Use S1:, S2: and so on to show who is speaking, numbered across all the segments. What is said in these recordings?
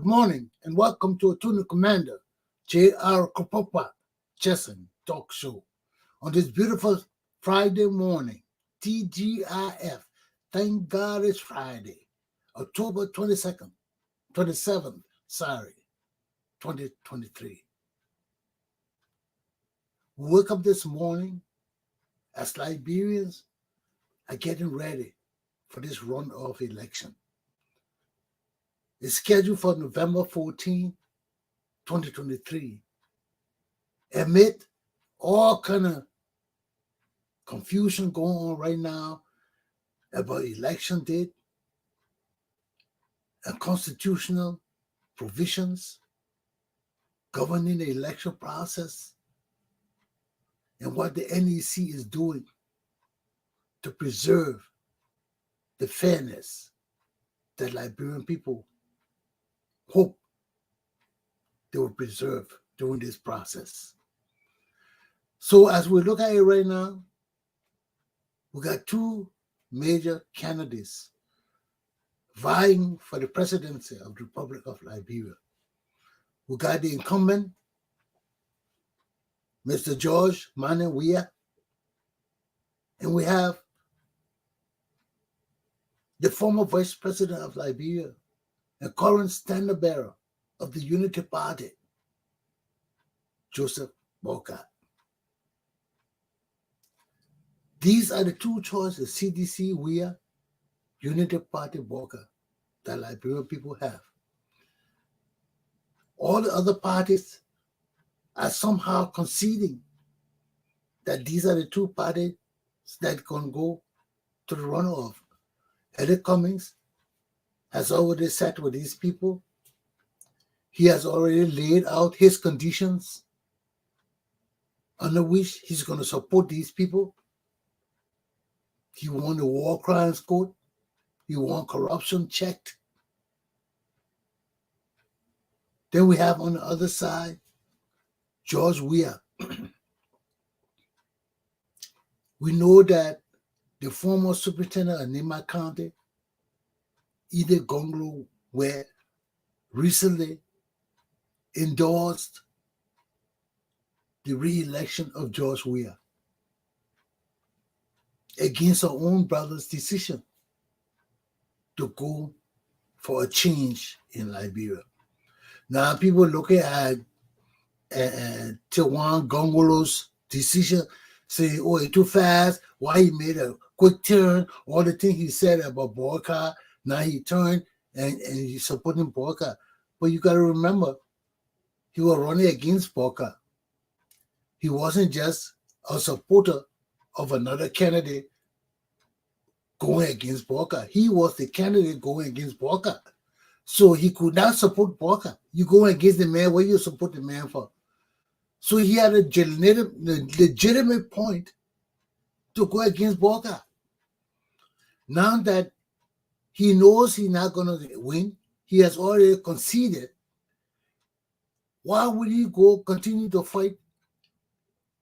S1: Good morning and welcome to Attorney Commander J.R. Glapohkpoa Chesson talk show on this beautiful Friday morning. TGIF. Thank God it's Friday, October 27th, 2023. We woke up this morning as Liberians are getting ready for this runoff election. It's scheduled for November 14, 2023. Amid all kind of confusion going on right now about election date and constitutional provisions governing the election process and what the NEC is doing to preserve the fairness that Liberian people hope they will preserve during this process. So as we look at it right now, we got two major candidates vying for the presidency of the Republic of Liberia. We got the incumbent, Mr. George Manneh Weah, and we have the former vice president of Liberia and current standard bearer of the Unity Party, Joseph Boakai. These are the two choices, CDC, Weah, Unity Party, Boakai, that Liberian people have. All the other parties are somehow conceding that these are the two parties that can go to the runoff. Eric Cummings has already sat with these people. He has already laid out his conditions under which he's going to support these people. He won the war crimes court. He won corruption checked. Then we have on the other side, George Weah. We know that the former superintendent of Nema County, Ide Gonglo, Weah, recently endorsed the re-election of George Weah against her own brother's decision to go for a change in Liberia. Now people looking at Tawan Gongolo's decision, saying, oh, it's too fast, why he made a quick turn, all the things he said about Boakai, now he turned and he's supporting Boakai. But you got to remember, he was running against Boakai. He wasn't just a supporter of another candidate going against Boakai. He was the candidate going against Boakai. So he could not support Boakai. You go against the man, what you support the man for? So he had a legitimate point to go against Boakai. Now that he knows he's not going to win, he has already conceded. Why would he continue to fight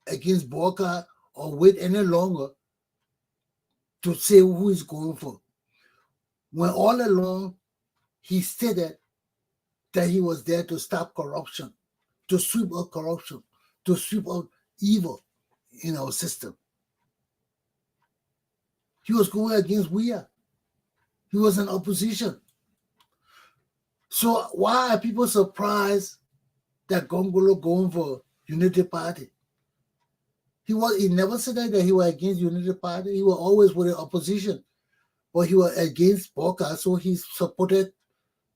S1: against Boakai or wait any longer to say who he's going for? When all along he stated that he was there to stop corruption, to sweep out corruption, to sweep out evil in our system. He was going against Weah. He was in opposition. So why are people surprised that Gongolo going for Unity Party? He never said that he was against Unity Party. He was always with the opposition. But he was against Boakai, so he supported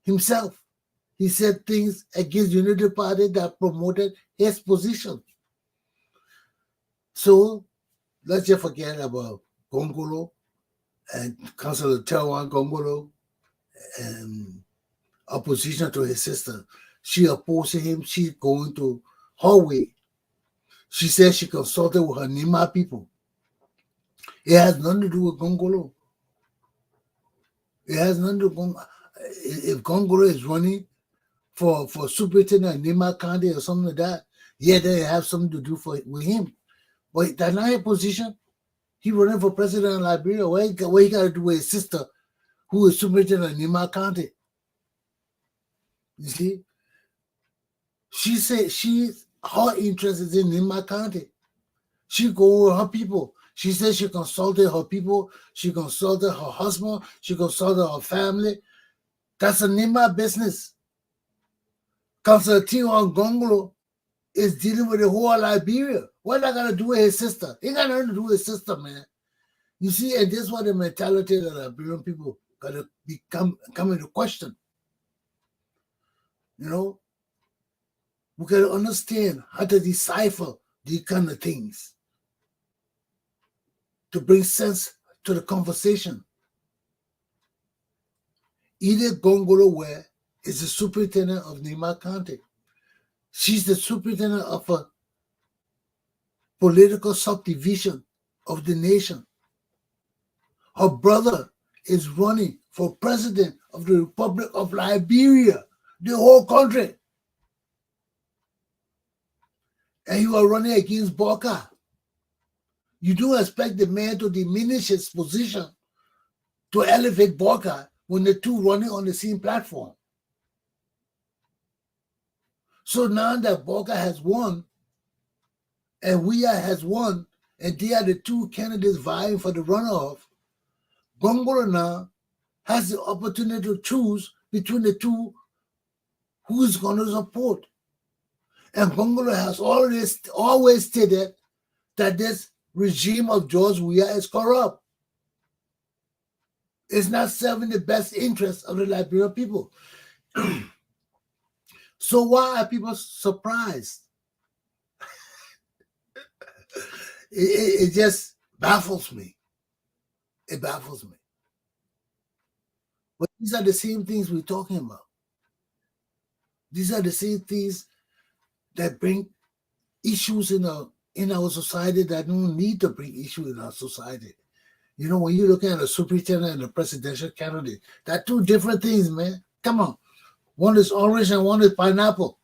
S1: himself. He said things against Unity Party that promoted his position. So let's just forget about Gongolo and Councillor Tawan Gongolo and opposition to his sister. She opposing him. She's going to her way. She said she consulted with her Nema people. It has nothing to do with Gongolo. It has nothing to do with if Gongolo is running for superintendent in Nema County or something like that, yeah, they have something to do with him. But that's not his position. He running for president of Liberia. What he got to do with his sister, who is superintendent in Nema County? You see, she said her interest is in my county. She go with her people. She said she consulted her people. She consulted her husband. She consulted her family. That's a Nima business. Councilor Tiwan Gongolo is dealing with the whole Liberia. What that got to do with his sister? It got nothing to do with his sister, man. You see, and this is what the mentality of the Liberian people got to come into question. You know, we got to understand how to decipher these kind of things to bring sense to the conversation. Edith Gongolo is the superintendent of Nima County. She's the superintendent of a political subdivision of the nation. Her brother is running for president of the Republic of Liberia, the whole country. And he was running against Boka. You don't expect the man to diminish his position to elevate Boka when the two running on the same platform. So now that Boka has won and Weah has won, and they are the two candidates vying for the runoff, Gongolo now has the opportunity to choose between the two who is going to support. And Gongolo has always stated that this regime of George Weah is corrupt. It's not serving the best interests of the Liberian people. So why are people surprised? It just baffles me. It baffles me. But these are the same things we're talking about. These are the same things that bring issues in our society that don't need to bring issues in our society. You know, when you're looking at a superintendent and a presidential candidate, they're two different things, man. Come on. One is orange and one is pineapple.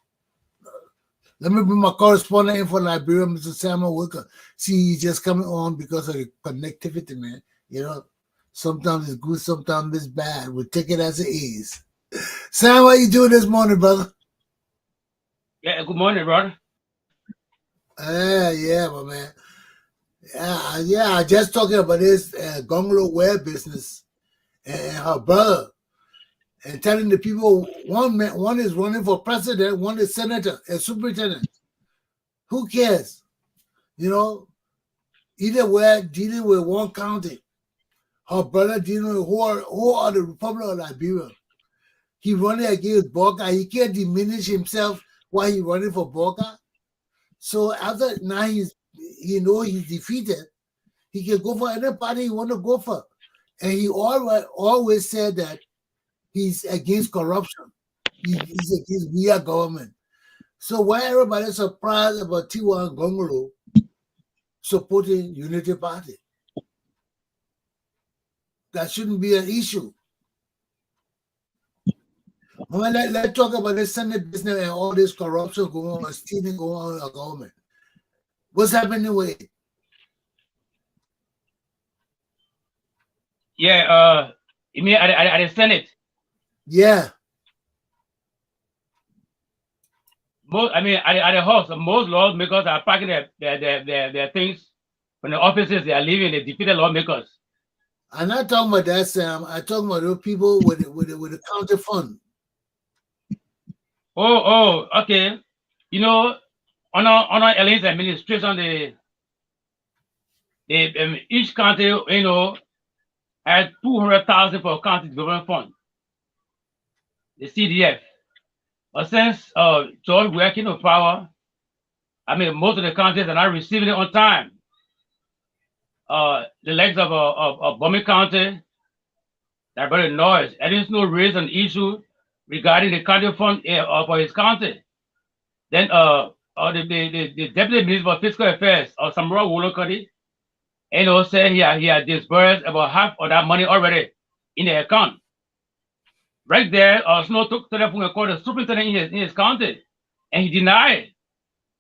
S1: Let me bring my correspondent in for Liberia, Mr. Samuel Wilker. See, he's just coming on because of the connectivity, man. You know, sometimes it's good, sometimes it's bad. We'll take it as it is. Sam, how you doing this morning, brother?
S2: Yeah, good morning, brother.
S1: Yeah, my man. Yeah, just talking about this Gongolo web business and her brother, and telling the people one is running for president, one is senator and superintendent. Who cares? You know, either way, dealing with one county. Her brother dealing with who are the Republic of Liberia. He running against Boka. He can't diminish himself while he running for Boka. So after now he's defeated, he can go for any party he want to go for. And he always said that he's against corruption. He's against Weah government. So why everybody surprised about Tiwan Gongolo supporting Unity Party? That shouldn't be an issue. Well, let's talk about this Senate business and all this corruption going on, stealing going on in our government. What's happening with it?
S2: Yeah, you mean at the Senate?
S1: Yeah.
S2: At the House, most lawmakers are packing their things from the offices. They are leaving the defeated lawmakers.
S1: I'm not talking about that, Sam. I'm talking about those people with the county fund.
S2: Oh, okay. You know, under Ellen's administration, each county, you know, had 200,000 for county development fund, the CDF. But since George Weah came to power, most of the counties are not receiving it on time. The likes of Bombay County, that very noise, and there's no reason issue regarding the county fund for his county. Then the deputy minister for fiscal affairs, Samura Wolokadi, said he had disbursed about half of that money already in the account. Right there, Snow took telephone and called the superintendent in his county, and he denied.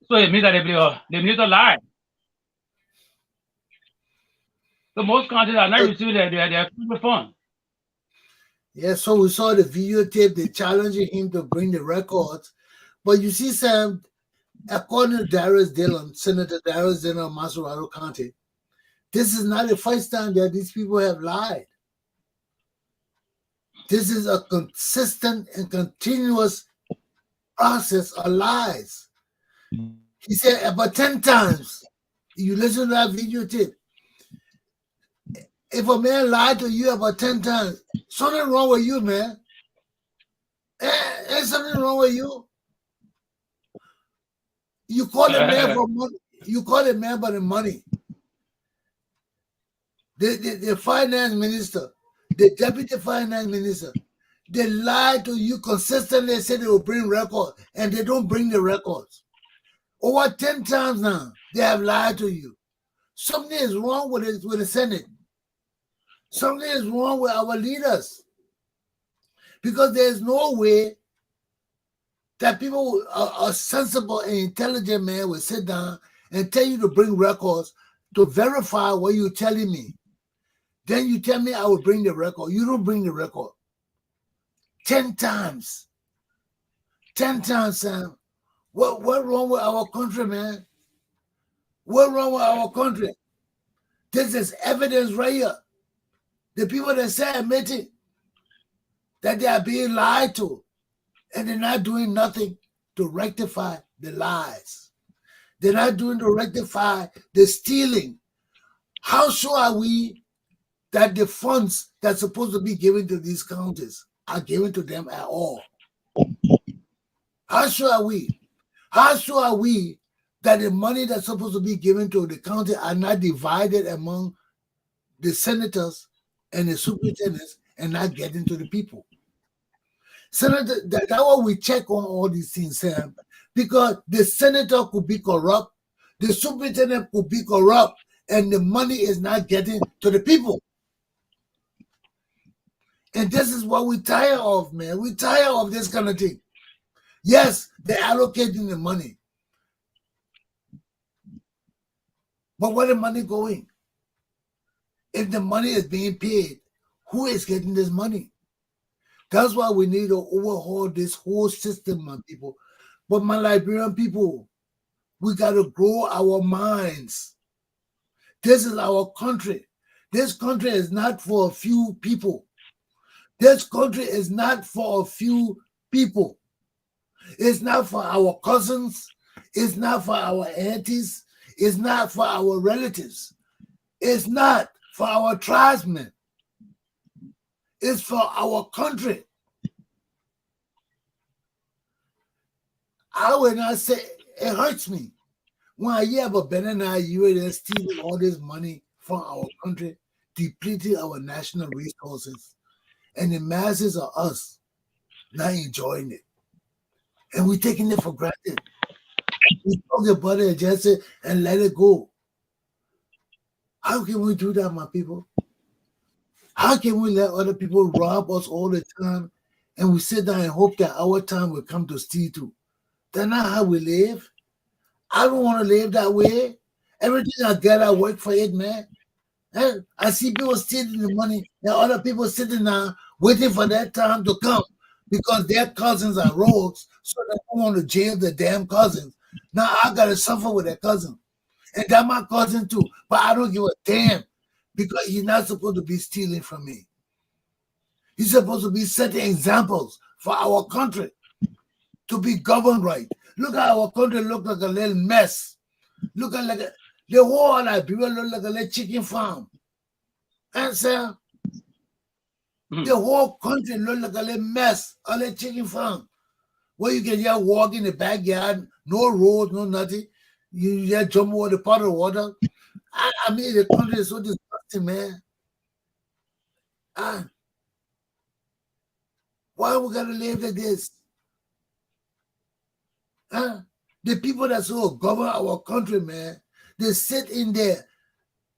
S2: So it means that the minister lied. So most counties are not receiving their fund.
S1: Yeah, so we saw the videotape, they challenging him to bring the records. But you see, Sam, according to Darius Dillon, Senator Darius Dillon of Massarado County, this is not the first time that these people have lied. This is a consistent and continuous process of lies. He said about 10 times. You listen to that videotape. If a man lied to you about 10 times, something wrong with you, man. There's something wrong with you. You call a man for money. You call a man by the money. The finance minister, the deputy finance minister, they lie to you consistently, say they will bring records, and they don't bring the records. Over 10 times now, they have lied to you. Something is wrong with it, with the Senate. Something is wrong with our leaders. Because there's no way that people, a sensible and intelligent man will sit down and tell you to bring records to verify what you're telling me. Then you tell me I will bring the record. You don't bring the record. 10 times. 10 times, Sam. What wrong with our country, man? What wrong with our country? This is evidence right here. The people that say admitting that they are being lied to, and they're not doing nothing to rectify the lies. They're not doing to rectify the stealing. How sure are we that the funds that's supposed to be given to these counties are given to them at all? How sure are we? How sure are we that the money that's supposed to be given to the county are not divided among the senators and the superintendents and not getting to the people? Senator, that's why we check on all these things, Sam, because the senator could be corrupt, the superintendent could be corrupt, and the money is not getting to the people. And this is what we're tired of, man. We're tired of this kind of thing. Yes, they're allocating the money. But where the money going? If the money is being paid, who is getting this money? That's why we need to overhaul this whole system, my people. But my Liberian people, we got to grow our minds. This is our country. This country is not for a few people. This country is not for a few people. It's not for our cousins. It's not for our aunties. It's not for our relatives. It's not for our tribesmen. It's for our country. I will not say it hurts me when I hear about Benin and UAS stealing all this money from our country, depleting our national resources, and the masses of us not enjoying it. And we're taking it for granted. We talk about it, adjust it, and let it go. How can we do that, my people? How can we let other people rob us all the time and we sit down and hope that our time will come to steal too? That's not how we live. I don't want to live that way. Everything I get, I work for it, man. And I see people stealing the money and other people sitting down waiting for that time to come because their cousins are rogues, so they don't want to jail the damn cousins. Now I got to suffer with that cousin. And that's my cousin too. But I don't give a damn because he's not supposed to be stealing from me. He's supposed to be setting examples for our country to be governed right. Look at our country look like a little mess. Look at like the whole Liberia look like a little chicken farm. And so the whole country look like a little mess, a little chicken farm. Where you can just walk in the backyard, no roads, no nothing. You just jump over the pot of water. I mean, the country is so disgusting, man. Why we gotta live like this? The people that so govern our country, man, they sit in there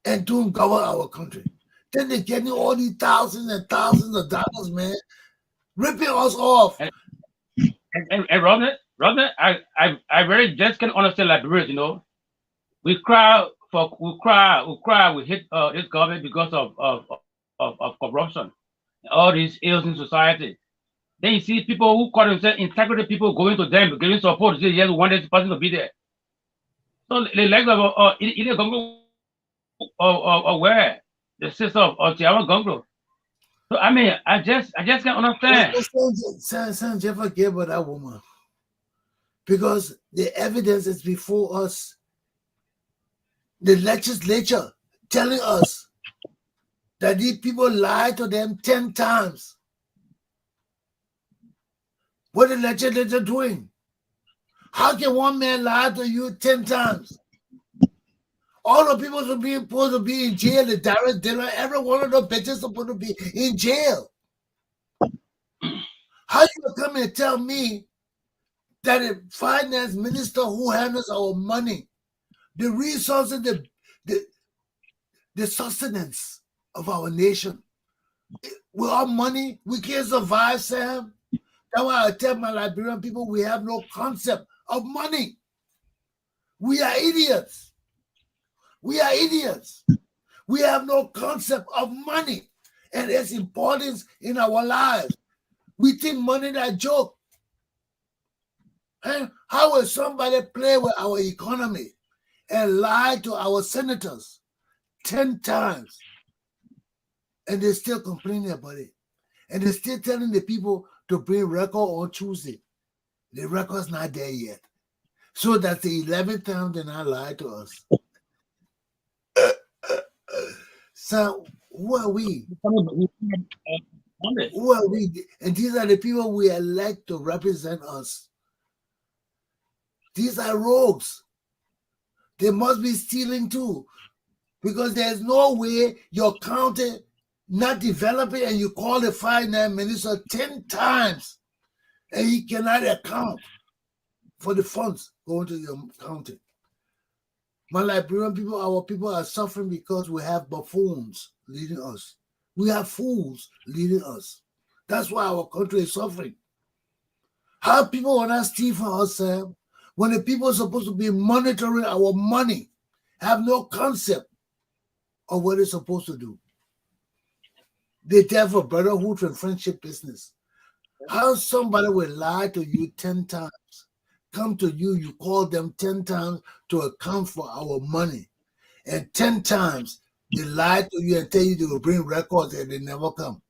S1: and don't govern our country. Then they're getting all these thousands and thousands of dollars, man, ripping us off.
S2: And Robert, I really just can understand Liberians, you know. We cry, we hate this government because of corruption. all these ills in society. Then you see people who call themselves integrity people going to them, giving support. Say, yes, we want this person to be there. So the legs of either Gongo or where the sister of Tiawa Gongo. So I mean, I just can't understand.
S1: Son, Jeff forget about that woman because the evidence is before us. The legislature telling us that these people lied to them 10 times. What the legislature doing? How can one man lie to you 10 times? All the people supposed to be in jail. The direct dealer, every one of those bitches supposed to be in jail. How you come and tell me that a finance minister who handles our money, the resources, the sustenance of our nation, with our money, we can't survive, Sam? That's why I tell my Liberian people we have no concept of money. We are idiots. We are idiots. We have no concept of money and its importance in our lives. We think money is a joke. And how will somebody play with our economy and lie to our senators 10 times and they're still complaining about it? And they're still telling the people to bring record on Tuesday. The record's not there yet. So that's the 11th time they not lied to us. So who are we? Who are we? And these are the people we elect to represent us. These are rogues. They must be stealing too. Because there's no way your county not developing and you call the finance minister 10 times and he cannot account for the funds going to your county. My Liberian people, our people are suffering because we have buffoons leading us. We have fools leading us. That's why our country is suffering. How people want to steal from us, Sam, when the people are supposed to be monitoring our money, have no concept of what they're supposed to do. They there for brotherhood and friendship business. How somebody will lie to you 10 times, come to you, you call them 10 times to account for our money. And 10 times they lie to you and tell you they will bring records and they never come.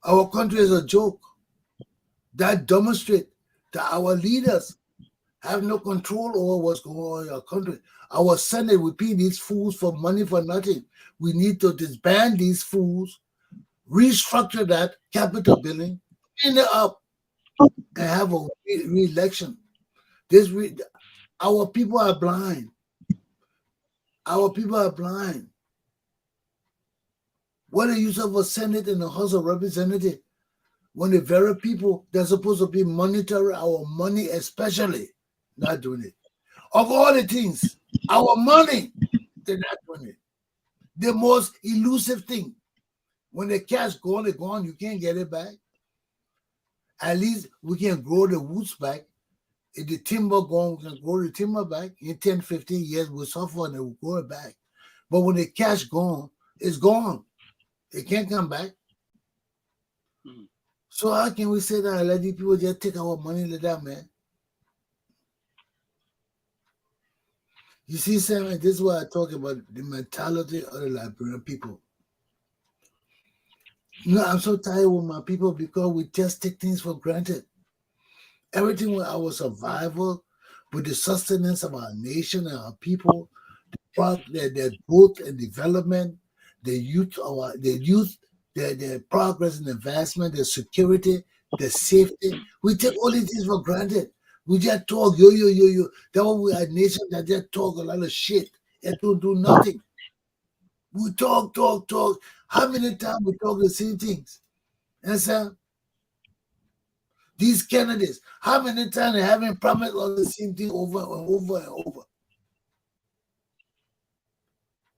S1: Our country is a joke. That demonstrates that our leaders have no control over what's going on in our country. Our Senate, we pay these fools for money for nothing. We need to disband these fools, restructure that capital building, clean it up, and have a re-election. Our people are blind. Our people are blind. What are the use of a Senate and a House of Representatives when the very people that's supposed to be monitoring our money, especially, not doing it? Of all the things, our money, they're not doing it. The most elusive thing. When the cash gone, it's gone, you can't get it back. At least we can grow the woods back. If the timber gone, we can grow the timber back. In 10, 15 years, we'll suffer and we'll grow it back. But when the cash gone, it's gone. It can't come back.
S2: Mm-hmm.
S1: So how can we say that and let these people just take our money like that, man? You see, Sam, this is why I talk about the mentality of the Liberian people. I'm so tired with my people because we just take things for granted. Everything with our survival, with the sustenance of our nation and our people, their growth and development, the progress and advancement, the security, the safety. We take all these things for granted. We just talk, yo. That's why we are a nation that just talk a lot of shit and don't do nothing. We talk. How many times we talk the same things? And so, these candidates, how many times they haven't promised us the same thing over and over and over?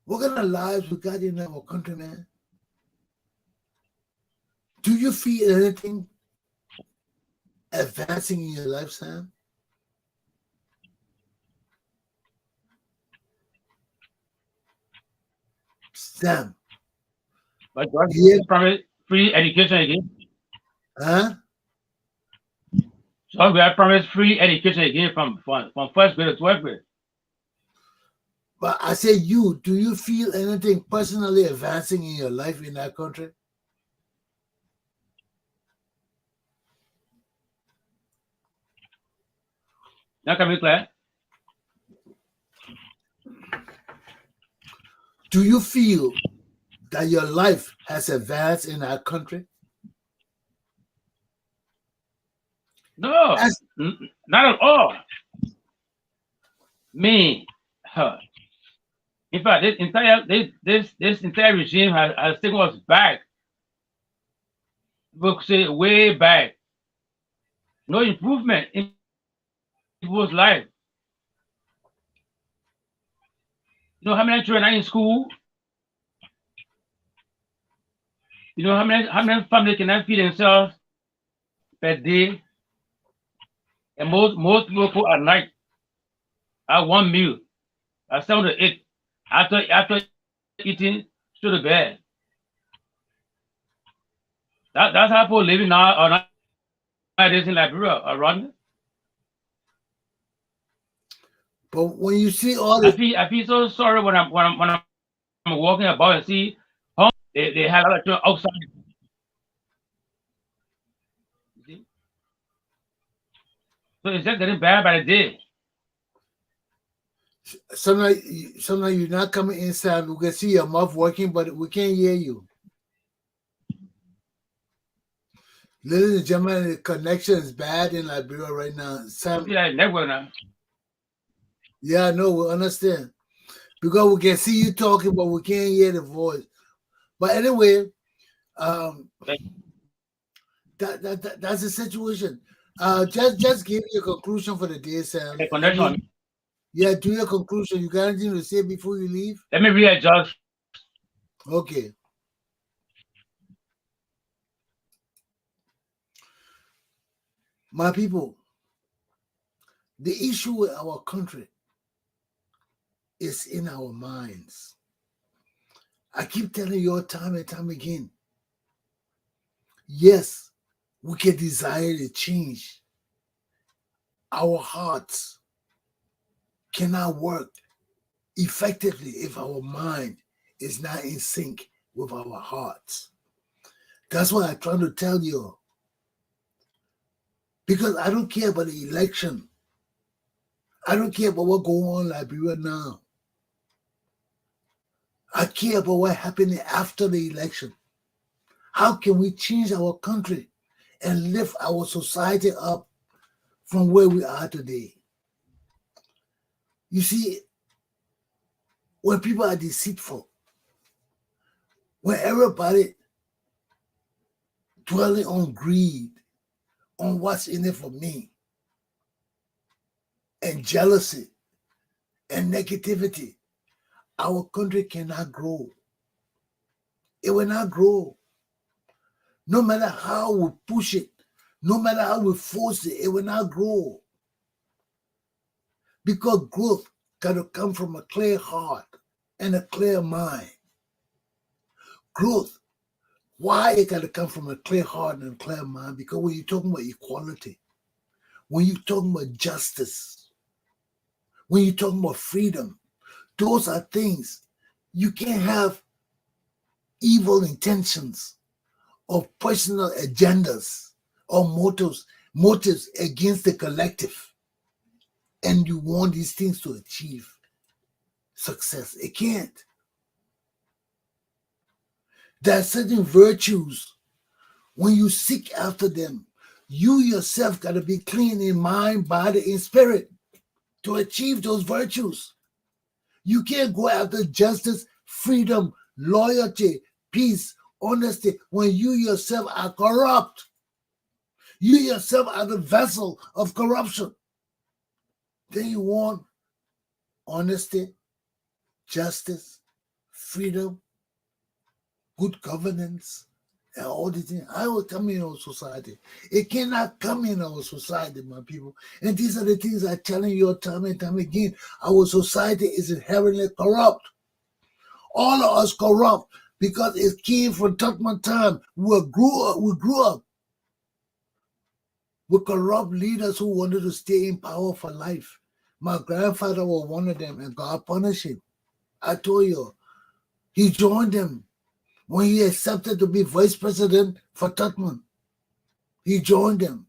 S1: What kind of lives we got in our country, man? Do you feel anything advancing in your life, Sam? Sam,
S2: But God
S1: Yeah.
S2: promised free education again.
S1: Huh?
S2: So we have promised free education again from first grade to 12th grade.
S1: But I say you, do you feel anything personally advancing in your life in that country?
S2: Now can we clear?
S1: Do you feel that your life has advanced in our country?
S2: No,
S1: As,
S2: not at all. Me, huh. In fact, this entire regime has taken us back. People say way back. No improvement in people's life. You know how many children are in school? You know how many families cannot feed themselves per day? And most people put at night at one meal at 7 to 8 after eating to the bed. That's how people living now or nowadays in Liberia around.
S1: but when you see all
S2: I
S1: the
S2: feel so sorry when I'm walking about and see home they have a lot of children outside. You see? So it's just getting bad by the day.
S1: sometimes you're not coming inside, we can see your mouth working, but we can't hear you. Ladies and gentlemen, the connection is bad in Liberia right now.
S2: I
S1: Sam,
S2: feel like network now.
S1: yeah, no, we understand. Because we can see you talking, but we can't hear the voice. But anyway,
S2: Like,
S1: that's the situation. Just give your conclusion for the day, Sam.
S2: the connection.
S1: Yeah, do your conclusion. You got anything to say before you leave?
S2: Let me readjust.
S1: Okay. My people, the issue with our country is in our minds. I keep telling you all time and time again. Yes, we can desire to change. Our hearts cannot work effectively if our mind is not in sync with our hearts. That's what I'm trying to tell you. Because I don't care about the election. I don't care about what going on in Liberia now. I care about what happening after the election. How can we change our country and lift our society up from where we are today? You see, when people are deceitful, when everybody dwelling on greed, on what's in it for me, and jealousy and negativity, our country cannot grow. It will not grow. No matter how we push it, no matter how we force it, it will not grow. Because growth got to come from a clear heart and a clear mind. Growth, why it got to come from a clear heart and a clear mind? Because when you're talking about equality, when you're talking about justice, when you're talking about freedom, those are things you can't have evil intentions or personal agendas or motives against the collective. And you want these things to achieve success. It can't. There are certain virtues. When you seek after them, you yourself got to be clean in mind, body, and spirit to achieve those virtues. You can't go after justice, freedom, loyalty, peace, honesty when you yourself are corrupt. You yourself are the vessel of corruption. Then you want honesty, justice, freedom, good governance, and all these things. I will come in our society. It cannot come in our society, my people. And these are the things I'm telling you time and time again. Our society is inherently corrupt. All of us corrupt. because it came from Tubman time. We grew up with corrupt leaders who wanted to stay in power for life. My grandfather was one of them, and God punished him. I told you, he joined them when he accepted to be vice president for Tubman. He joined them.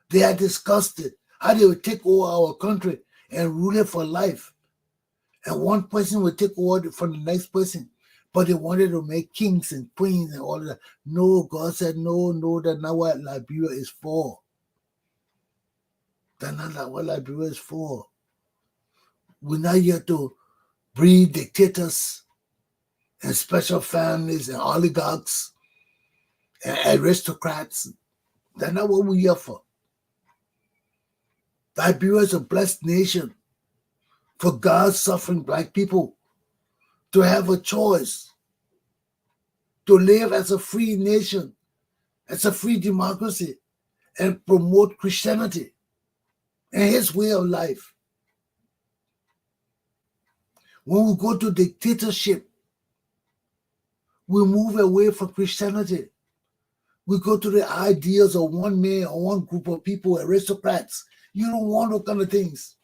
S1: They had discussed it, how they would take over our country and rule it for life. And one person would take over from the next person. But they wanted to make kings and queens and all of that. No, God said, no, that's not what Liberia is for. That's not what Liberia is for. We're not here to breed dictators and special families and oligarchs and aristocrats. That's not what we're here for. Liberia is a blessed nation for God's suffering black people to have a choice, to live as a free nation, as a free democracy, and promote Christianity and his way of life. When we go to dictatorship, we move away from Christianity. We go to the ideas of one man or one group of people, aristocrats. You don't want those kind of things.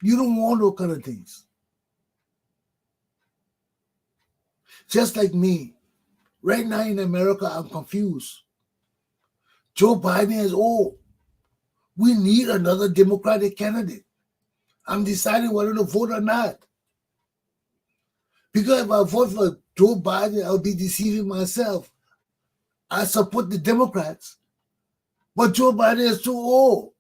S1: You don't want those kind of things. Just like me, right now in America, I'm confused. Joe Biden is old. We need another Democratic candidate. I'm deciding whether to vote or not. Because if I vote for Joe Biden, I'll be deceiving myself. I support the Democrats. But Joe Biden is too old.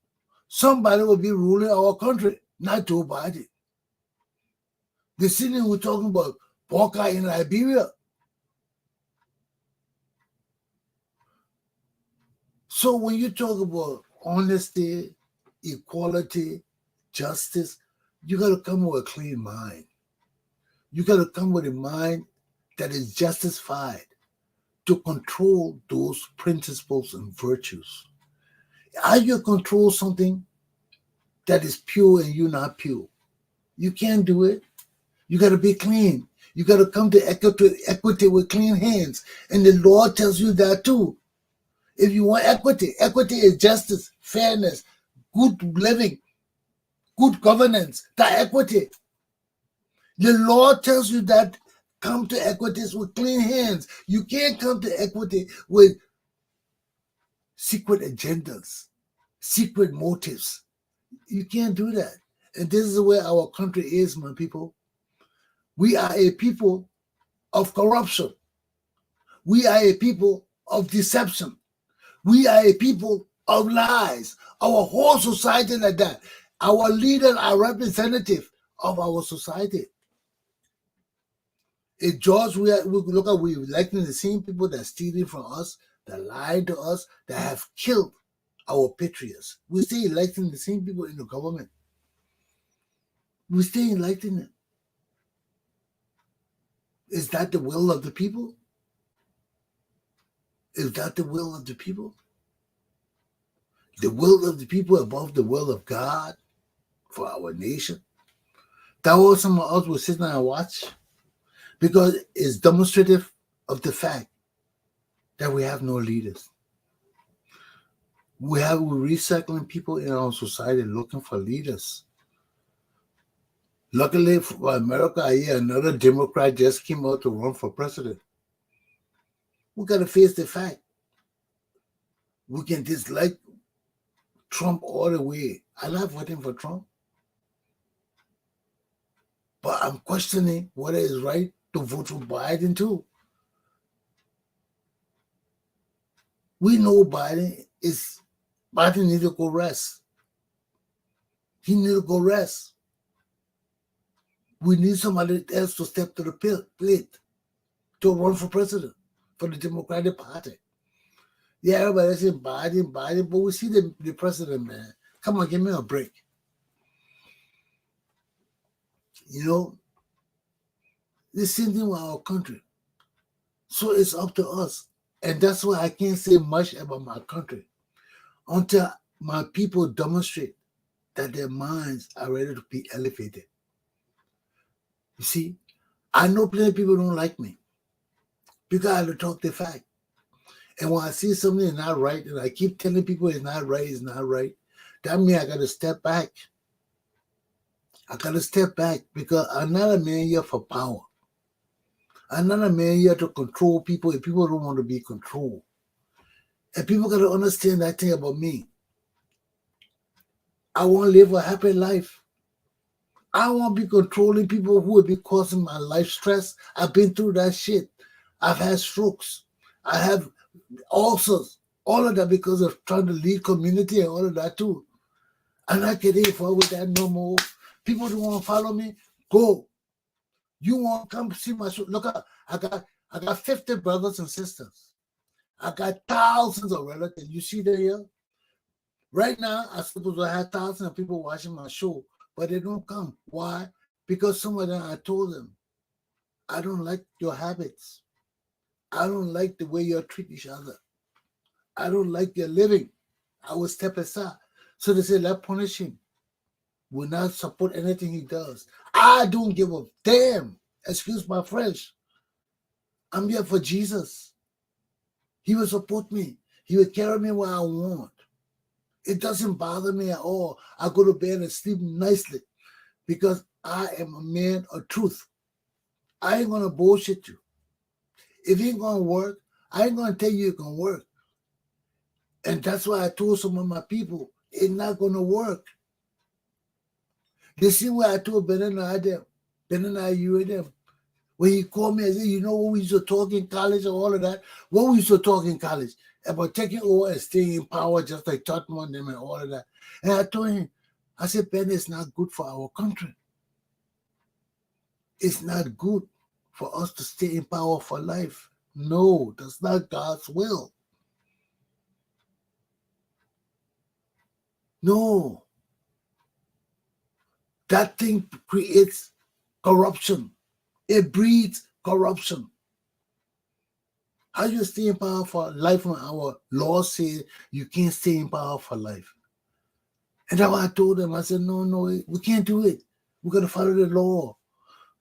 S1: Somebody will be ruling our country, not Joe Biden. The sitting we're talking about Poca in Liberia. So when you talk about honesty, equality, justice, you got to come with a clean mind. You got to come with a mind that is justified to control those principles and virtues. How you control something that is pure and you're not pure? You can't do it. You got to be clean. You got to come to equity with clean hands. And the law tells you that too. If you want equity, equity is justice, fairness, good living, good governance, that equity. The law tells you that come to equities with clean hands. You can't come to equity with secret agendas, secret motives. You can't do that. And this is where our country is, my people. We are a people of corruption. We are a people of deception. We are a people of lies. Our whole society like that. Our leaders are representative of our society. If George, we look at, we're electing the same people that stealing from us, that lied to us, that have killed our patriots. We still electing the same people in the government. We still electing them. Is that the will of the people? Is that the will of the people? The will of the people above the will of God for our nation? That was some of us will sit down and watch, because it's demonstrative of the fact that we have no leaders. We're recycling people in our society looking for leaders. Luckily for America, I hear another Democrat just came out to run for president. We got to face the fact. We can dislike Trump all the way. I love voting for Trump. But I'm questioning whether it's right to vote for Biden too. We know Biden needs to go rest. He needs to go rest. We need somebody else to step to the plate to run for president for the Democratic Party. Yeah, everybody saying Biden, but we see the president, man. Come on, give me a break. You know, the same thing with our country. So it's up to us. And that's why I can't say much about my country until my people demonstrate that their minds are ready to be elevated. You see, I know plenty of people don't like me because I have to talk the fact. And when I see something is not right, and I keep telling people it's not right, that means I got to step back. I got to step back because I'm not a man here for power. I'm not a man here to control people if people don't want to be controlled. And people got to understand that thing about me. I want to live a happy life. I don't want to be controlling people who will be causing my life stress. I've been through that shit. I've had strokes. I have ulcers. All of that because of trying to lead community and all of that too. I'm not getting involved with that no more. People don't want to follow me. Go. You want to come see my show? Look, I got 50 brothers and sisters. I got thousands of relatives. You see that here? Right now, I suppose I have thousands of people watching my show, but they don't come. Why? Because some of them, I told them, I don't like your habits. I don't like the way you treat each other. I don't like your living. I will step aside. So they say, let's punish him. Will not support anything he does. I don't give a damn. Excuse my French. I'm here for Jesus. He will support me. He will carry me where I want. It doesn't bother me at all. I go to bed and sleep nicely because I am a man of truth. I ain't going to bullshit you. If it ain't going to work, I ain't going to tell you it can work. And that's why I told some of my people, it's not going to work. You see what I told Ben you and them. When he called me and said, you know what we used to talk in college and all of that? What we used to talk in college? About taking over and staying in power just like Tottenham and them and all of that. And I told him, I said, Ben, it's not good for our country. It's not good for us to stay in power for life. No, that's not God's will. No. That thing creates corruption. It breeds corruption. How you stay in power for life when our law says you can't stay in power for life? And that's why I told them, I said, no, we can't do it. We're going to follow the law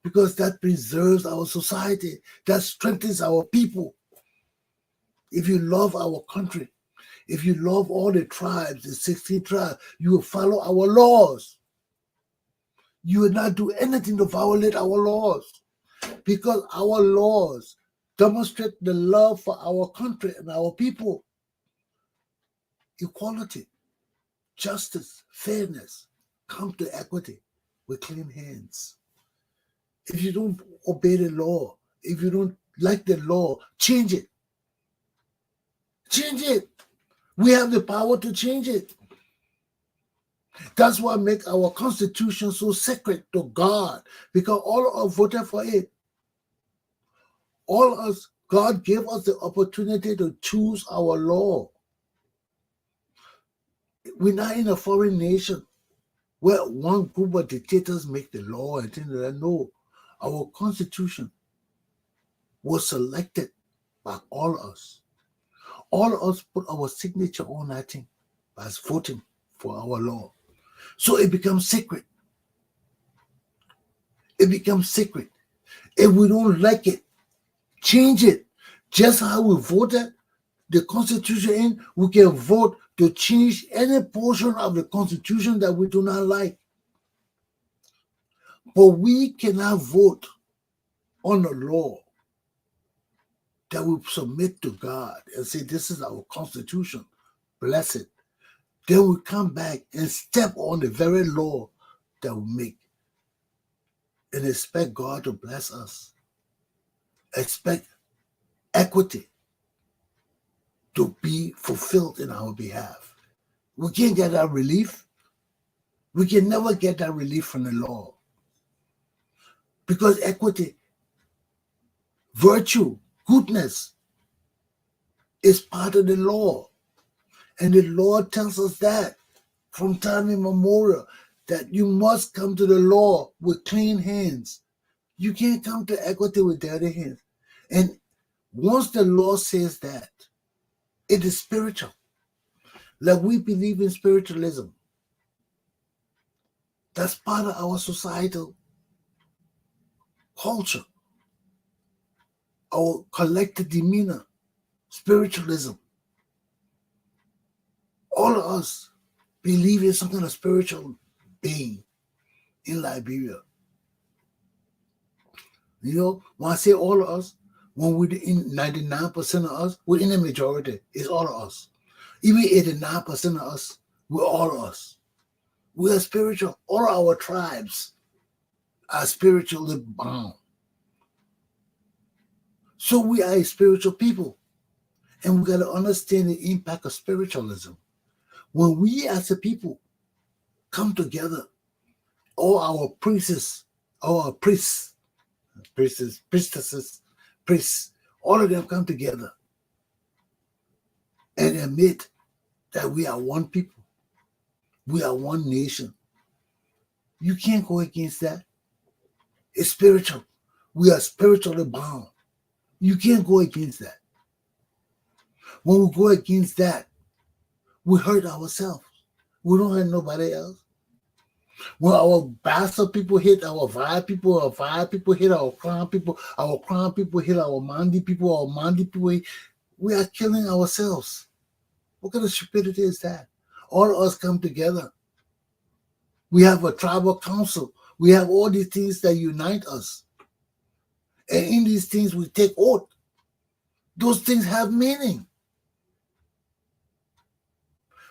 S1: because that preserves our society. That strengthens our people. If you love our country, if you love all the tribes, the 16 tribes, you will follow our laws. You will not do anything to violate our laws because our laws demonstrate the love for our country and our people. Equality, justice, fairness, come to equity with clean hands. If you don't obey the law, if you don't like the law, change it. Change it. We have the power to change it. That's what makes our Constitution so sacred to God, because all of us voted for it. All of us, God gave us the opportunity to choose our law. We're not in a foreign nation where one group of dictators make the law and things like that. No, our Constitution was selected by all of us. All of us put our signature on that thing by voting for our law. So it becomes sacred. It becomes sacred. If we don't like it, change it. Just how we voted the Constitution in, we can vote to change any portion of the Constitution that we do not like. But we cannot vote on a law that we submit to God and say, this is our Constitution, bless it. Then we come back and step on the very law that we make and expect God to bless us. Expect equity to be fulfilled in our behalf. We can't get that relief. We can never get that relief from the law. Because equity, virtue, goodness is part of the law. And the law tells us that from time immemorial, that you must come to the law with clean hands. You can't come to equity with dirty hands. And once the law says that, it is spiritual. Like we believe in spiritualism. That's part of our societal culture. our collective demeanor, spiritualism. All of us believe in some kind of spiritual being in Liberia. You know, when I say all of us, when we're in 99% of us, we're in the majority. It's all of us. Even 89% of us, we're all of us. We are spiritual. All our tribes are spiritually bound. So we are a spiritual people. And we got to understand the impact of spiritualism. When we as a people come together, all our priests, priestesses, priests, all of them come together and admit that we are one people. We are one nation. You can't go against that. It's spiritual. We are spiritually bound. You can't go against that. When we go against that, we hurt ourselves. We don't hurt nobody else. When our bastard people hit our Vai people hit our Crown people hit our Mandi people, we are killing ourselves. What kind of stupidity is that? All of us come together. We have a tribal council. We have all these things that unite us. And in these things, we take oath. Those things have meaning.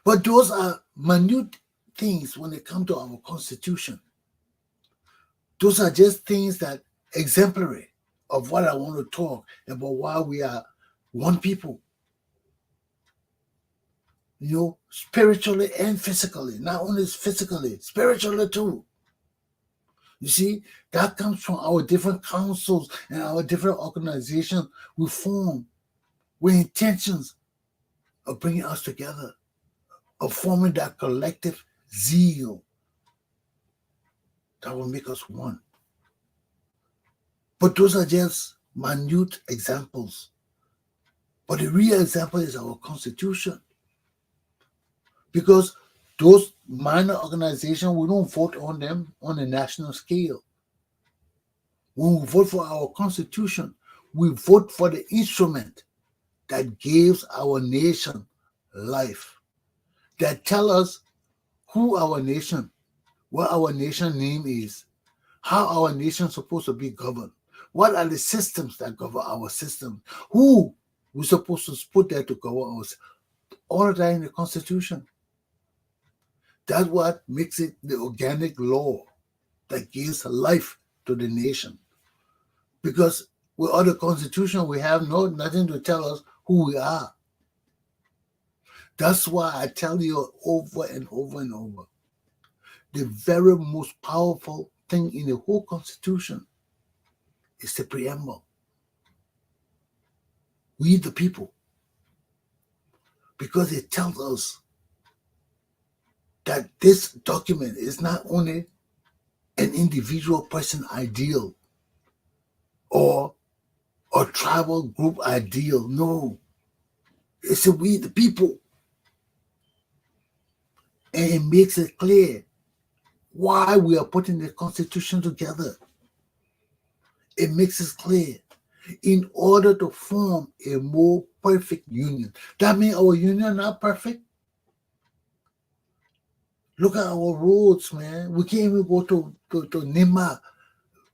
S1: But those are minute things when it comes to our Constitution. Those are just things that exemplary of what I want to talk about, why we are one people. You know, spiritually and physically, not only physically, spiritually too. You see, that comes from our different councils and our different organizations we form with intentions of bringing us together, of forming that collective zeal that will make us one. But those are just minute examples. But the real example is our Constitution. Because those minor organizations, we don't vote on them on a national scale. When we vote for our Constitution, we vote for the instrument that gives our nation life, that tell us who our nation, what our nation name is, how our nation is supposed to be governed, what are the systems that govern our system, who we're supposed to put there to govern us. All of that in the Constitution. That's what makes it the organic law that gives life to the nation. Because with other constitution, we have nothing to tell us who we are. That's why I tell you over and over and over, the very most powerful thing in the whole Constitution is the preamble. We the people. Because it tells us that this document is not only an individual person ideal or a tribal group ideal. No. It's a we the people. And it makes it clear why we are putting the Constitution together. It makes it clear in order to form a more perfect union. That means our union not perfect. Look at our roads, man. We can't even go to Nima.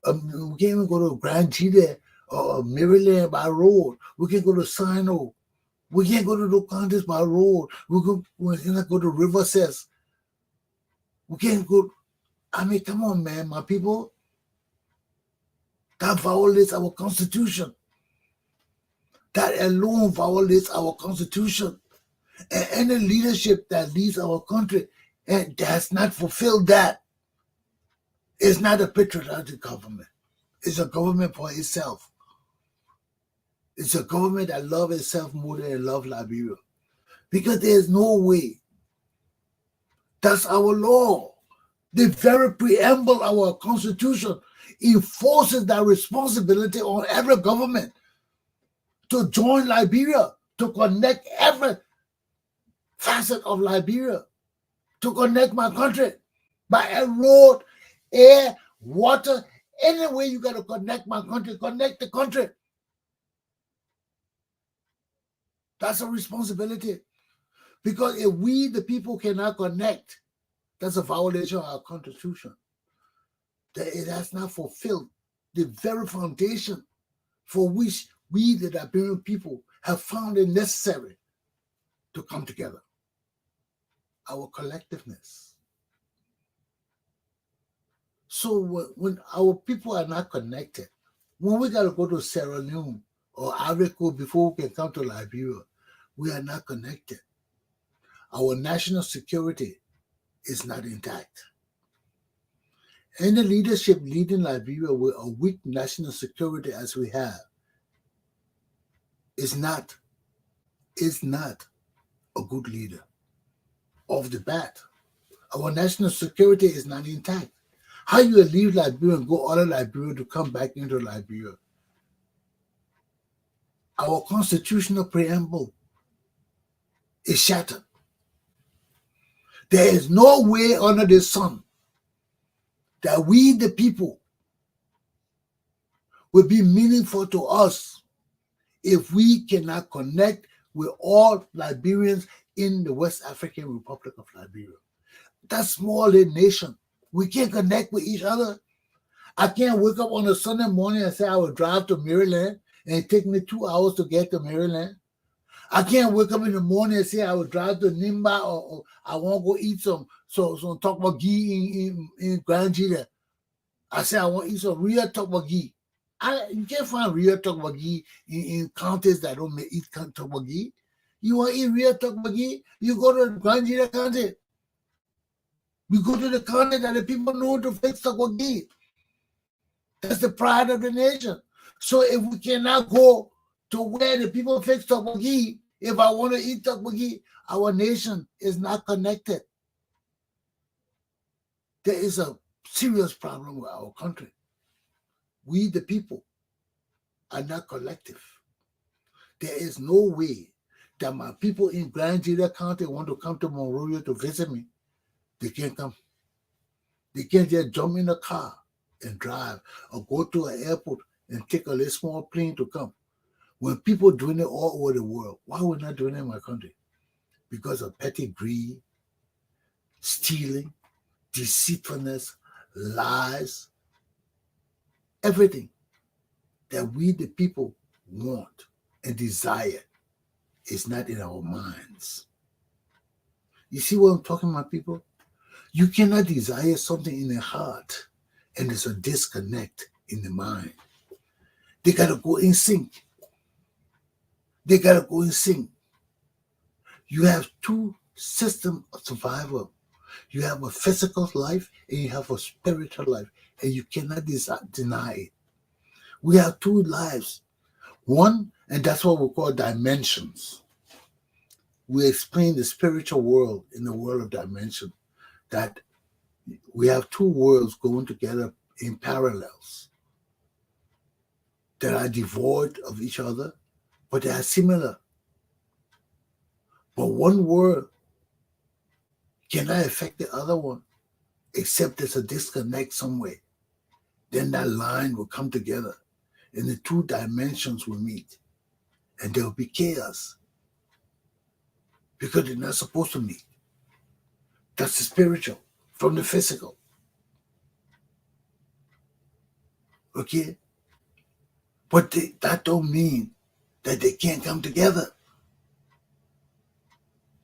S1: We can't even go to Grand Chile or Maryland by road. We can't go to Sino. We can't go to the counties by road. We cannot go to Riverside. We can't go. I mean, come on, man, my people. That violates our Constitution. That alone violates our Constitution. And any leadership that leads our country and has not fulfilled that is not a patriotic government. It's a government for itself. It's a government that loves itself more than it loves Liberia. Because there's no way. That's our law. The very preamble of our Constitution enforces that responsibility on every government to join Liberia, to connect every facet of Liberia, to connect my country by a road, air, water, any way you got to connect my country, connect the country. That's a responsibility. Because if we, the people, cannot connect, that's a violation of our Constitution. That it has not fulfilled the very foundation for which we, the Liberian people, have found it necessary to come together. Our collectiveness. So when our people are not connected, when we got to go to Sierra Leone or Ivory Coast before we can come to Liberia, we are not connected. Our national security is not intact. Any leadership leading Liberia with a weak national security as we have is not a good leader. Off the bat, our national security is not intact. How you leave Liberia and go out of Liberia to come back into Liberia? Our constitutional preamble is shattered. There is no way under the sun that we, the people, will be meaningful to us if we cannot connect with all Liberians in the West African Republic of Liberia. That small nation, we can't connect with each other. I can't wake up on a Sunday morning and say I will drive to Maryland and it take me 2 hours to get to Maryland. I can't wake up in the morning and say I will drive to Nimba or I want to go eat some tteokbokki in Grand Gita. I say I want to eat some real tteokbokki. You can't find real tteokbokki in counties that don't eat tteokbokki. You want to eat real tteokbokki? You go to Grand Gita County. We go to the county that the people know to fix tteokbokki. That's the pride of the nation. So if we cannot go to where the people fix tteokbokki, if I want to eat tteokbokki, our nation is not connected. There is a serious problem with our country. We, the people, are not collective. There is no way that my people in Grand Gita County want to come to Monrovia to visit me. They can't come. They can't just jump in a car and drive or go to an airport and take a little small plane to come. When people doing it all over the world, why are we not doing it in my country? Because of petty greed, stealing, deceitfulness, lies, everything that we, the people, want and desire is not in our minds. You see what I'm talking about, people? You cannot desire something in the heart and there's a disconnect in the mind. They got to go in sync. They got to go in sync. You have two systems of survival. You have a physical life and you have a spiritual life, and you cannot deny it. We have two lives. One, and that's what we call dimensions. We explain the spiritual world in the world of dimension, that we have two worlds going together in parallels that are devoid of each other, but they are similar. But one world cannot affect the other one, except there's a disconnect somewhere. Then that line will come together and the two dimensions will meet and there will be chaos because they're not supposed to meet. That's the spiritual from the physical. Okay? But that don't mean that they can't come together.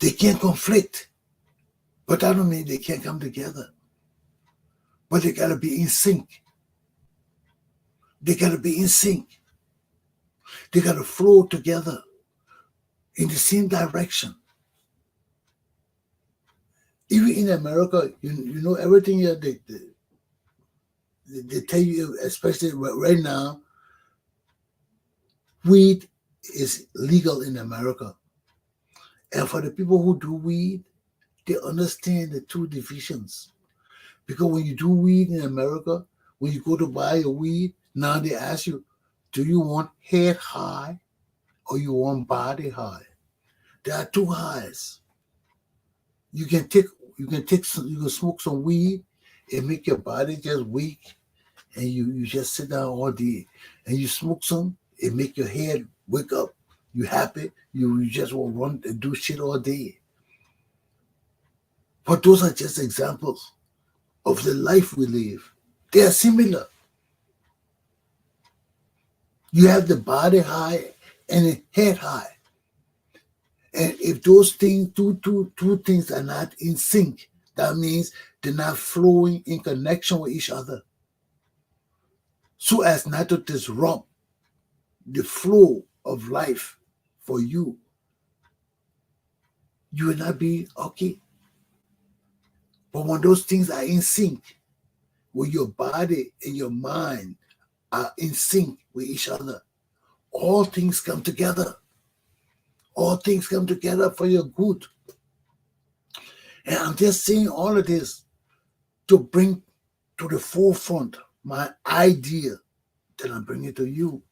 S1: They can't conflict. But that don't mean they can't come together. But they got to be in sync. They got to be in sync. They got to flow together in the same direction. Even in America, you know everything here, they tell you, especially right now, weed is legal in America. And for the people who do weed, they understand the two divisions. Because when you do weed in America, when you go to buy your weed, now they ask you, do you want head high or you want body high? There are two highs. You can smoke some weed and make your body just weak, and you just sit down all day. And you smoke some, it make your head wake up You happy, you just will run and do shit all day. But those are just examples of the life we live. They are similar. You have the body high and the head high. And if those things, two things are not in sync, that means they're not flowing in connection with each other, so as not to disrupt the flow of life for you. You will not be okay. But when those things are in sync, when your body and your mind are in sync with each other, all things come together. All things come together for your good. And I'm just saying all of this to bring to the forefront my idea that I'm bringing to you.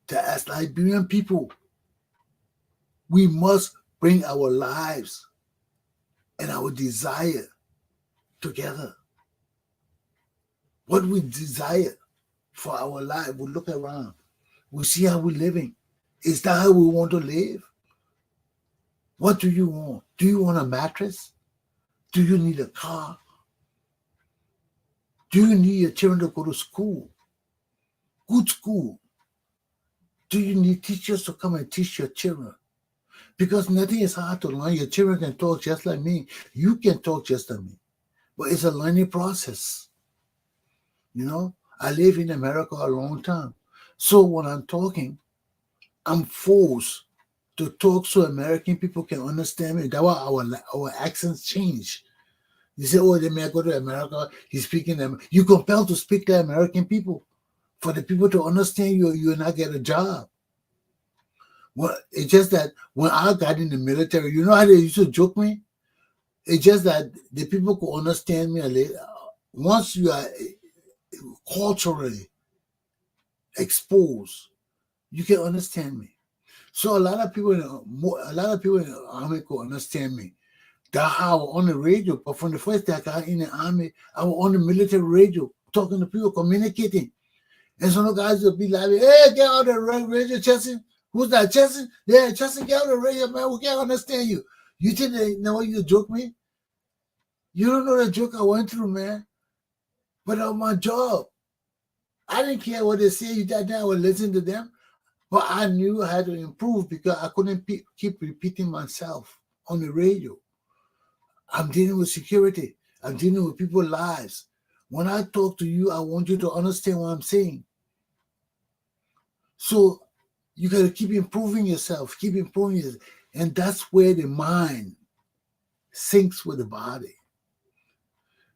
S1: That as Liberian people, we must bring our lives and our desire together. What we desire for our life, we look around, we see how we're living. Is that how we want to live? What do you want? Do you want a mattress? Do you need a car? Do you need your children to go to school? Good school. Do you need teachers to come and teach your children? Because nothing is hard to learn. Your children can talk just like me. You can talk just like me. But it's a learning process. You know, I live in America a long time. So when I'm talking, I'm forced to talk so American people can understand me. That's why our accents change. You say, oh, the man go to America, he's speaking them. You're compelled to speak to American people. For the people to understand you, you will not get a job. Well, it's just that when I got in the military, you know how they used to joke me? It's just that the people could understand me a little. Once you are culturally exposed, you can understand me. So a lot of people in the army could understand me. That's how I was on the radio. But from the first day I got in the army, I was on the military radio, talking to people, communicating. And some guys would be like, hey, get on the radio, Chesson. Who's that, Chesson? Yeah, Chesson, get on the radio, man. We can't understand you. You think they know you joke me? You don't know the joke I went through, man. But on my job, I didn't care what they say. I would listen to them. But I knew I had to improve because I couldn't keep repeating myself on the radio. I'm dealing with security. I'm dealing with people's lives. When I talk to you, I want you to understand what I'm saying. So you got to keep improving yourself, And that's where the mind syncs with the body.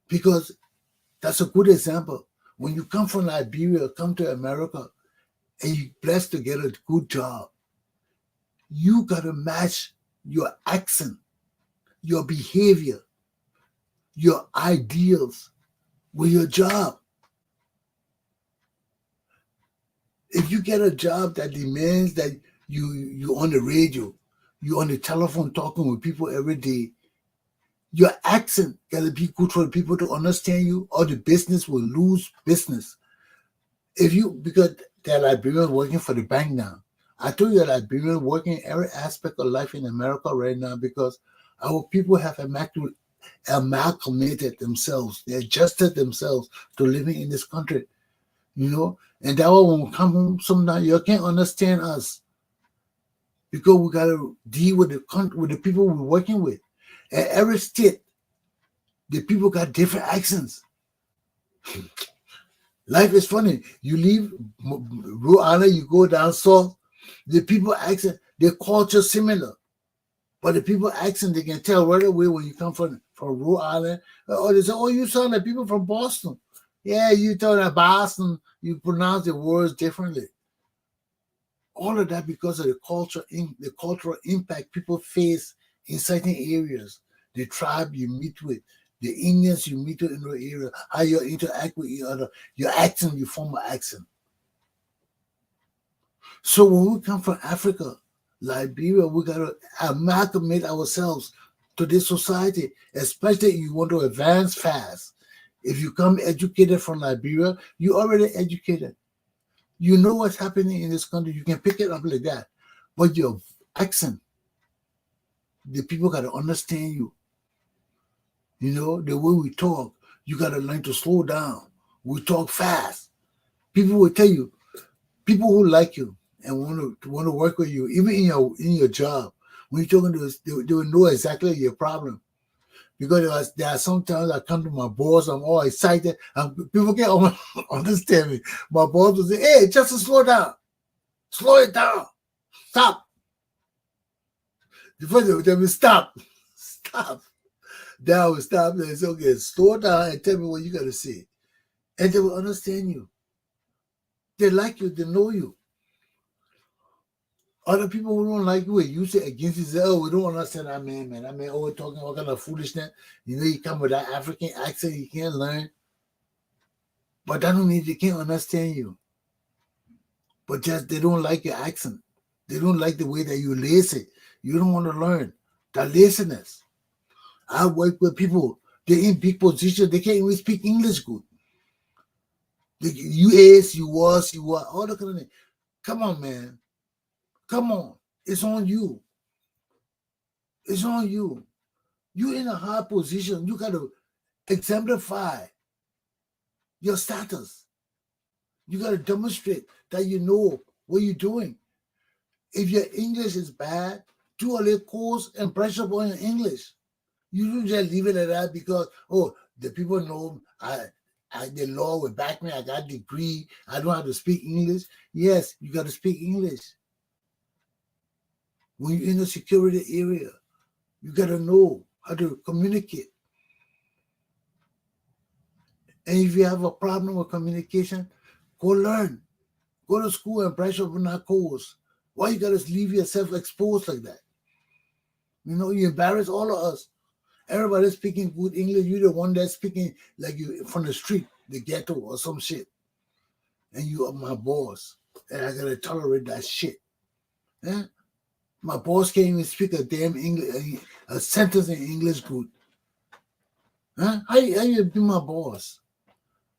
S1: Because that's a good example. When you come from Liberia, come to America, and you're blessed to get a good job, you got to match your accent, your behavior, your ideals with your job. If you get a job that demands that you on the radio, you on the telephone talking with people every day, your accent got to be good for the people to understand you, or the business will lose business. Because there are Liberians working for the bank now. I told you that Liberians working every aspect of life in America right now because our people have amalgamated themselves. They adjusted themselves to living in this country. You know, and that way when we come home, sometimes you can't understand us because we gotta deal with the people we're working with. At every state, the people got different accents. Life is funny. You leave Rhode Island, you go down south, the people accent, their culture similar, but the people accent they can tell right away when you come from Rhode Island. Or they say, "Oh, you sound like people from Boston." Yeah, you talk about Boston, you pronounce the words differently. All of that because of the cultural impact people face in certain areas. The tribe you meet with, the Indians you meet with in the area, how you interact with each other, your accent, you form an accent. So when we come from Africa, Liberia, we got to amalgamate ourselves to this society, especially if you want to advance fast. If you come educated from Liberia, you already educated. You know what's happening in this country. You can pick it up like that. But your accent, the people gotta understand you. You know, the way we talk, you gotta learn to slow down. We talk fast. People will tell you, people who like you and want to work with you, even in your job, when you're talking to us, they will know exactly your problem. Because there are sometimes I come to my boss, I'm all excited, and people can't almost understand me. My boss will say, "Hey, just to slow it down, stop." The first they will tell me, "Stop, stop." Then I will stop and say, "Okay, slow down and tell me what you got to say," and they will understand you. They like you, they know you. Other people who don't like you, you say against you, say, "Oh, we don't understand that man, man. That man always talking all kind of foolishness. You know, you come with that African accent, you can't learn." But that don't mean they can't understand you. But just they don't like your accent. They don't like the way that you lazy. You don't want to learn. That laziness. I work with people, they're in big position, they can't even speak English good. You is, you was, you are, all the kind of thing. Come on, man. Come on. It's on you. It's on you. You're in a high position. You gotta exemplify your status. You gotta demonstrate that you know what you're doing. If your English is bad, do a little course and brush up on your English. You don't just leave it at that because, oh, the people know the law will back me. I got a degree. I don't have to speak English. Yes, you got to speak English. When you're in a security area, you got to know how to communicate. And if you have a problem with communication, go learn. Go to school and brush up on that course. Why you got to leave yourself exposed like that? You know, you embarrass all of us. Everybody's speaking good English. You're the one that's speaking like you from the street, the ghetto or some shit. And you are my boss. And I gotta tolerate that shit. Yeah? My boss can't even speak a damn English, a sentence in English good. Huh? How you be my boss?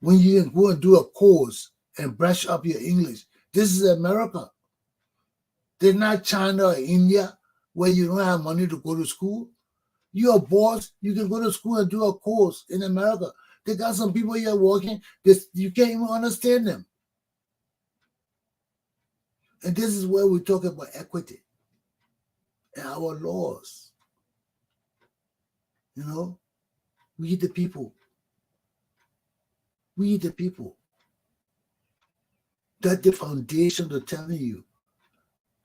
S1: When you can go and do a course and brush up your English. This is America. They're not China or India where you don't have money to go to school. You're a boss. You can go to school and do a course in America. They got some people here working. You can't even understand them. And this is where we talk about equity and our laws. You know, we the people. We the people. That's the foundation to telling you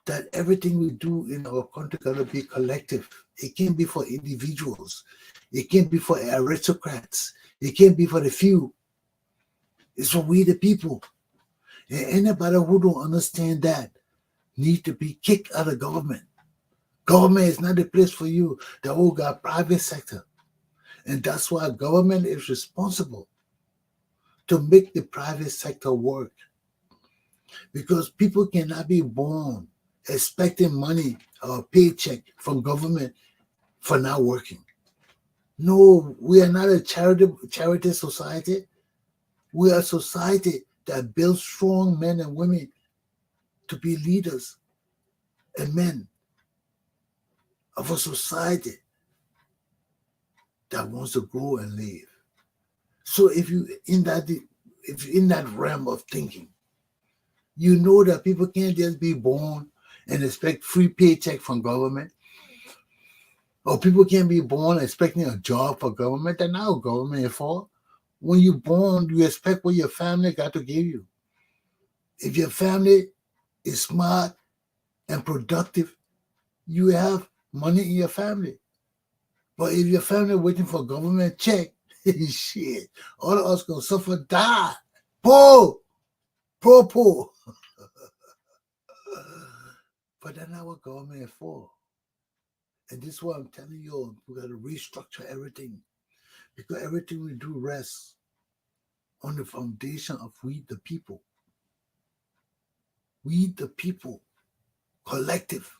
S1: that everything we do in our country gotta be collective. It can't be for individuals. It can't be for aristocrats. It can't be for the few. It's for we the people. And anybody who don't understand that need to be kicked out of government. Government is not the place for you. They all got private sector. And that's why government is responsible to make the private sector work. Because people cannot be born expecting money or paycheck from government for not working. No, we are not a charity society. We are a society that builds strong men and women to be leaders and men of a society that wants to grow and live. So if you're in that realm of thinking, you know that people can't just be born and expect free paycheck from government. Or people can't be born expecting a job for government. That's not what government is for. When you're born, you expect what your family got to give you. If your family is smart and productive, you have money in your family. But if your family waiting for government check, shit, all of us gonna suffer, die. Poor, poor. But that's not what government is for. And this is what I'm telling you, we got to restructure everything. Because everything we do rests on the foundation of we the people. We the people, collective.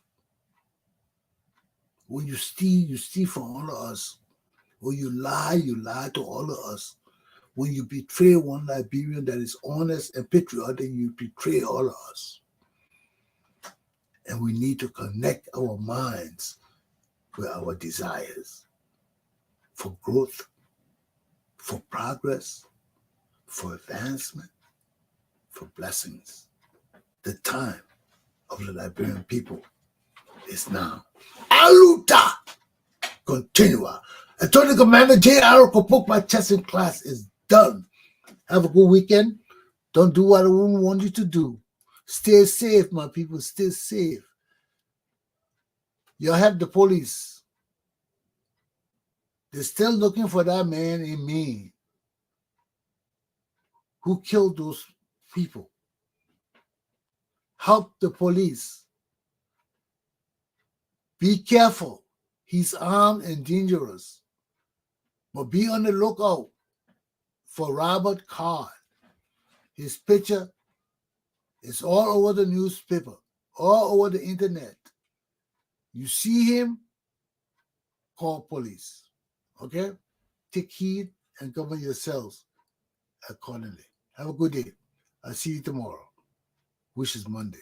S1: When you steal from all of us. When you lie to all of us. When you betray one Liberian that is honest and patriotic, you betray all of us. And we need to connect our minds with our desires for growth, for progress, for advancement, for blessings. The time of the Liberian people is now. Aluta! Continua. Attorney Commander J.R. Glapohkpoa Chesson class is done. Have a good weekend. Don't do what I wouldn't want you to do. Stay safe, my people. Stay safe. You have the police. They're still looking for that man in Maine who killed those people. Help the police. Be careful. He's armed and dangerous. But be on the lookout for Robert Card. His picture is all over the newspaper, all over the internet. You see him, call police. Okay? Take heed and govern yourselves accordingly. Have a good day. I'll see you tomorrow, which is Monday.